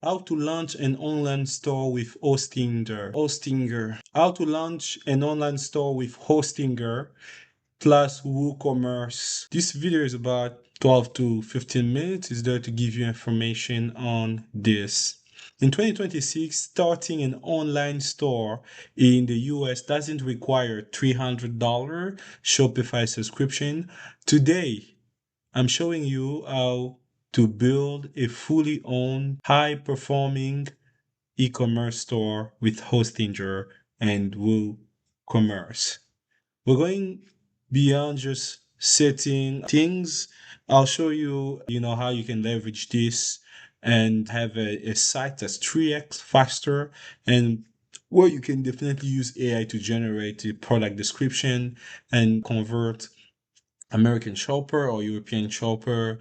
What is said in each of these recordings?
How to launch an online store with Hostinger. How to launch an online store with Hostinger plus WooCommerce. This video is about 12 to 15 minutes. It's there to give you information on this. In 2026, starting an online store in the US doesn't require $300 Shopify subscription. Today, I'm showing you how to build a fully owned, high performing e-commerce store with Hostinger and WooCommerce. We're going beyond just setting things. I'll show you, how you can leverage this and have a site that's 3x faster, and where you can definitely use AI to generate a product description and convert American shopper or European shopper.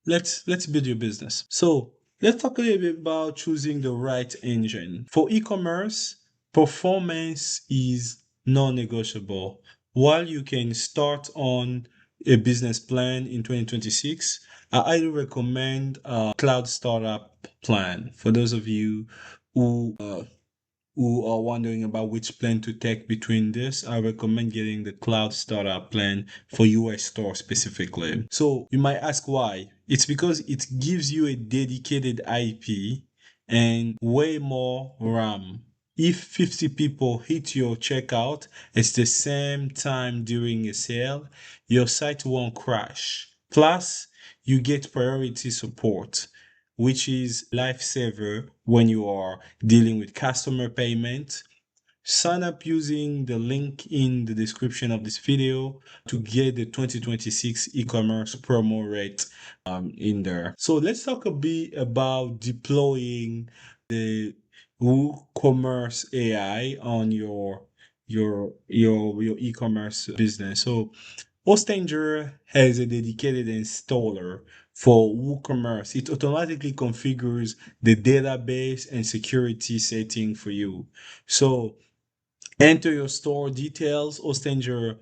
Let's build your business. So let's talk a little bit about choosing the right engine. For e-commerce, performance is non-negotiable. While you can start on a business plan in 2026, I highly recommend a cloud startup plan. For those of you who are wondering about which plan to take between this, I recommend getting the cloud startup plan for US store specifically. So you might ask why. It's because it gives you a dedicated IP and way more RAM. If 50 people hit your checkout at the same time during a sale, your site won't crash. Plus, you get priority support, which is lifesaver when you are dealing with customer payment. Sign up using the link in the description of this video to get the 2026 e-commerce promo rate in there. So let's talk a bit about deploying the WooCommerce AI on your e-commerce business. So Hostanger has a dedicated installer for WooCommerce. It automatically configures the database and security setting for you. So enter your store details. Hostanger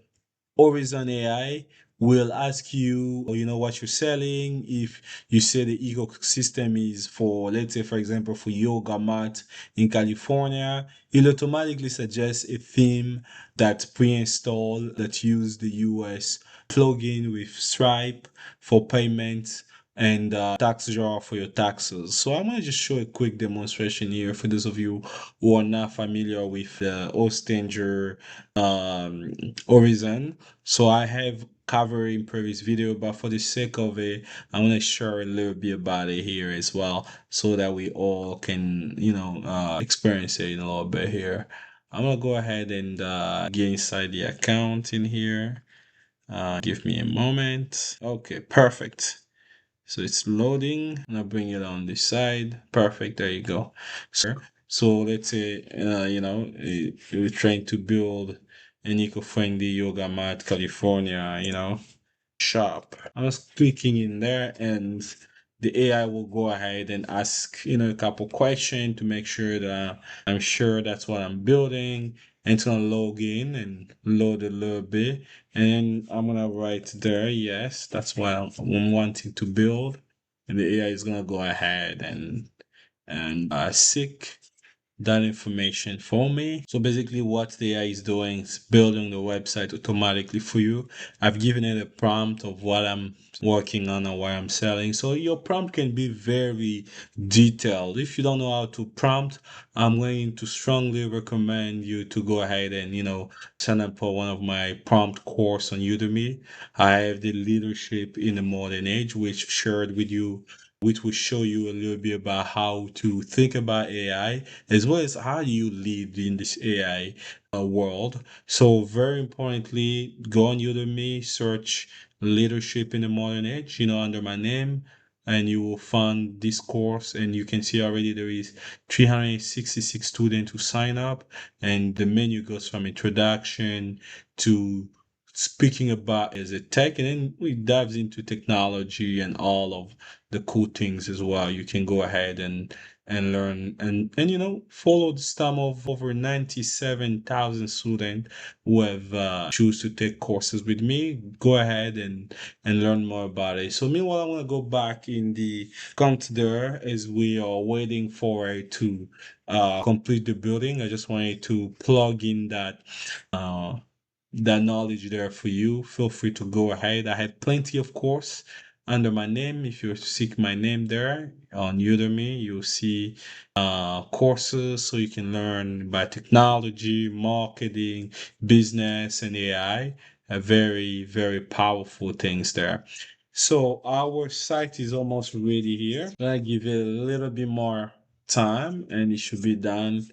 Horizon AI will ask you, what you're selling. If you say the ecosystem is for, let's say, for example, for yoga mat in California, it'll automatically suggest a theme that's pre-installed that use the US plugin with Stripe for payments and tax jar for your taxes. So I'm going to just show a quick demonstration here for those of you who are not familiar with the Hostanger Horizon. So I have covered in previous video, but for the sake of it, I want to share a little bit about it here as well, so that we all can, experience it in a little bit here. I'm gonna go ahead and get inside the account in here. Give me a moment. Okay, perfect. So it's loading. I'm gonna bring it on this side. Perfect. There you go. So let's say, we're trying to build an eco-friendly yoga mat, California, shop. I was clicking in there, and the AI will go ahead and ask, a couple questions to make sure that I'm sure that's what I'm building. And it's gonna log in and load a little bit. And I'm gonna write there, yes, that's what I'm wanting to build. And the AI is gonna go ahead and seek that information for me. So basically what the AI is doing is building the website automatically for you. I've given it a prompt of what I'm working on and what I'm selling. So your prompt can be very detailed. If you don't know how to prompt, I'm going to strongly recommend you to go ahead and, sign up for one of my prompt course on Udemy. I have the leadership in the modern age, which will show you a little bit about how to think about AI, as well as how you lead in this AI world. So very importantly, go on Udemy, search leadership in the modern age, under my name, and you will find this course. And you can see already there is 366 students who sign up, and the menu goes from introduction to speaking about as a tech, and then we dives into technology and all of the cool things as well. You can go ahead and learn and follow the stem of over 97,000 students who have choose to take courses with me. Go ahead and learn more about it. So meanwhile, I want to go back in the count there as we are waiting for it to complete the building. I just wanted to plug in uh, that knowledge there for you. Feel free to go ahead. I had plenty of course under my name. If you seek my name there on Udemy, you'll see courses so you can learn about technology, marketing, business, and AI. Very, very powerful things there. So our site is almost ready here. I'm gonna give it a little bit more time and it should be done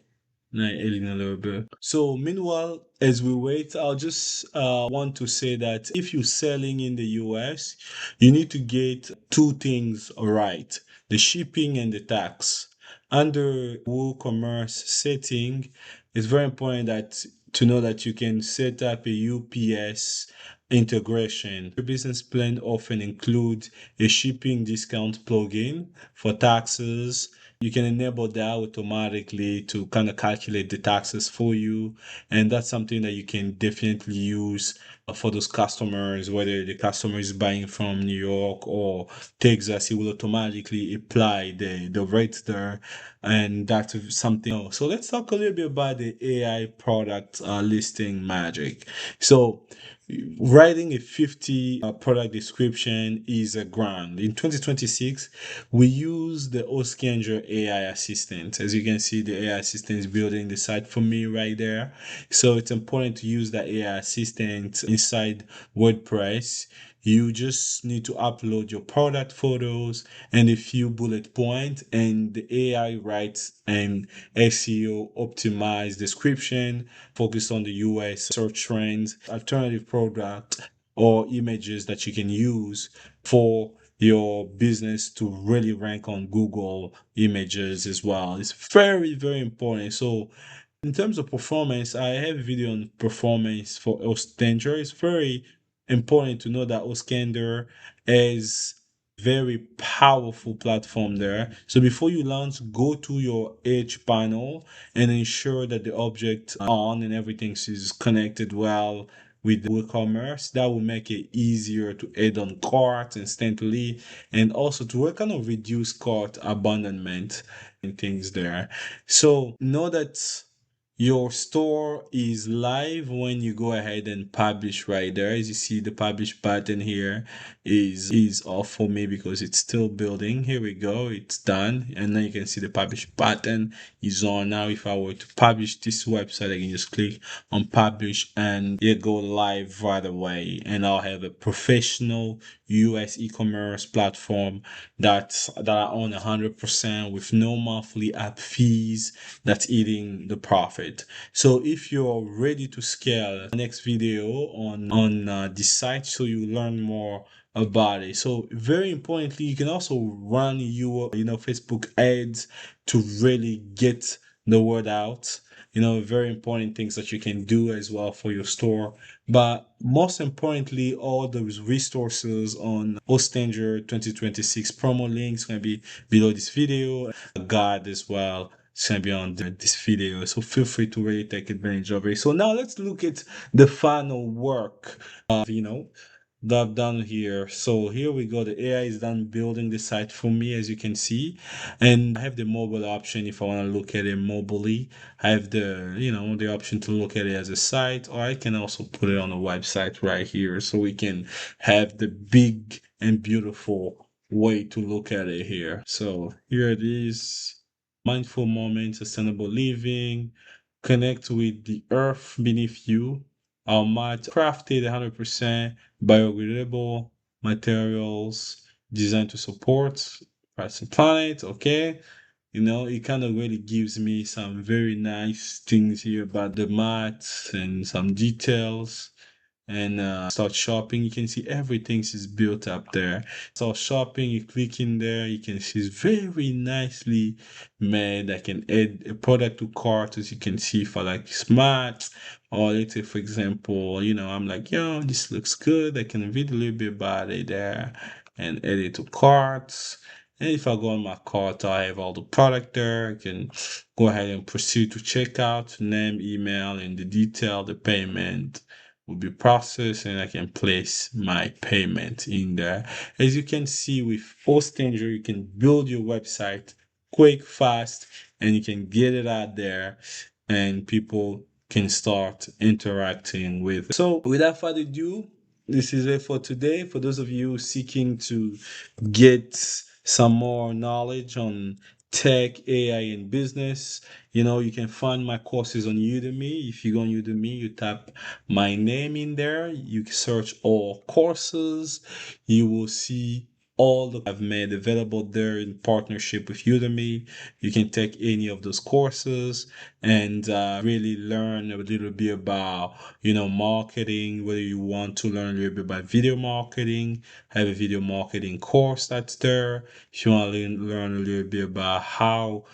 editing a little bit. So meanwhile, as we wait, I'll just want to say that if you're selling in the US, you need to get two things right: the shipping and the tax. Under WooCommerce setting, it's very important that to know that you can set up a UPS integration. Your business plan often includes a shipping discount plugin for taxes. You can enable that automatically to kind of calculate the taxes for you. And that's something that you can definitely use for those customers, whether the customer is buying from New York or Texas, it will automatically apply the rates there. And that's something else. So let's talk a little bit about the AI product listing magic. So writing a 50 product description is a grind. In 2026, we use the Oscanger AI assistant. As you can see, the AI assistant is building the site for me right there. So it's important to use that AI assistant inside WordPress. You just need to upload your product photos and a few bullet points, and the AI writes an SEO optimized description focused on the US search trends, alternative product or images that you can use for your business to really rank on Google images as well. It's very, very important. So in terms of performance, I have a video on performance for Ostanger. It's very important to know that Oskander is very powerful platform there. So before you launch, go to your edge panel and ensure that the object on and everything is connected well with WooCommerce. That will make it easier to add on cart instantly and also to kind of reduce cart abandonment and things there. So know that your store is live when you go ahead and publish right there. As you see, the publish button here is off for me because it's still building. Here we go, it's done. And then you can see the publish button is on. Now if I were to publish this website, I can just click on publish and it go live right away. And I'll have a professional US e-commerce platform that I own 100% with no monthly app fees that's eating the profit. So if you're ready to scale, next video on this site so you learn more about it. So very importantly, you can also run your Facebook ads to really get the word out. Very important things that you can do as well for your store. But most importantly, all those resources on Ostanger 2026 promo links going to be below this video. A guide as well. It's going to be on this video. So feel free to really take advantage of it. So now let's look at the final work of, that I've done here. So here we go. The AI is done building the site for me, as you can see. And I have the mobile option if I want to look at it mobilely. I have the option to look at it as a site, or I can also put it on a website right here. So we can have the big and beautiful way to look at it here. So here it is. Mindful moment, sustainable living, connect with the earth beneath you. Our mat crafted 100% biodegradable materials designed to support the planet. Okay, it kind of really gives me some very nice things here about the mat and some details. and start shopping. You can see everything is built up there. Start shopping, you click in there, you can see it's very nicely made. I can add a product to cart, as you can see, for like smart. Or let's say, for example, I'm like, yo, this looks good. I can read a little bit about it there and add it to carts. And if I go on my cart, I have all the product there. I can go ahead and proceed to checkout, name, email, and the detail, the payment will be processed, and I can place my payment in there. As you can see with Hostinger, you can build your website quick, fast, and you can get it out there, and people can start interacting with it. So without further ado, this is it for today. For those of you seeking to get some more knowledge on tech, AI, and business, you can find my courses on Udemy. If you go on Udemy, you tap my name in there, you search all courses, you will see all the I've made available there in partnership with Udemy. You can take any of those courses and really learn a little bit about, marketing, whether you want to learn a little bit about video marketing. I have a video marketing course that's there. If you want to learn a little bit about how,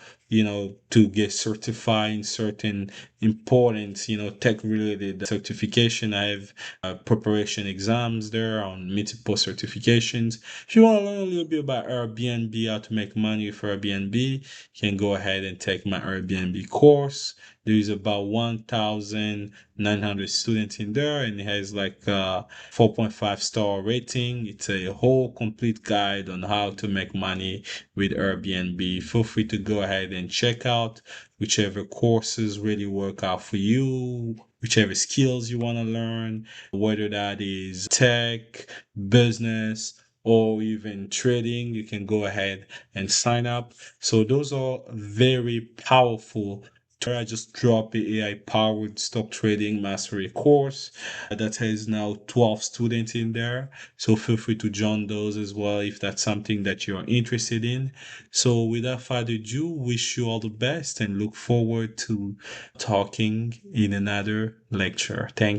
to get certified in certain important, tech related certification. I have preparation exams there on multiple certifications. If you want to learn a little bit about Airbnb, how to make money with Airbnb, you can go ahead and take my Airbnb course. There is about 1,900 students in there, and it has like 4.5 star rating. It's a whole complete guide on how to make money with Airbnb. Feel free to go ahead and check out whichever courses really work out for you, whichever skills you want to learn, whether that is tech, business, or even trading. You can go ahead and sign up. So those are very powerful. I just dropped the AI powered stock trading mastery course that has now 12 students in there. So feel free to join those as well if that's something that you're interested in. So without further ado, wish you all the best and look forward to talking in another lecture. Thank you.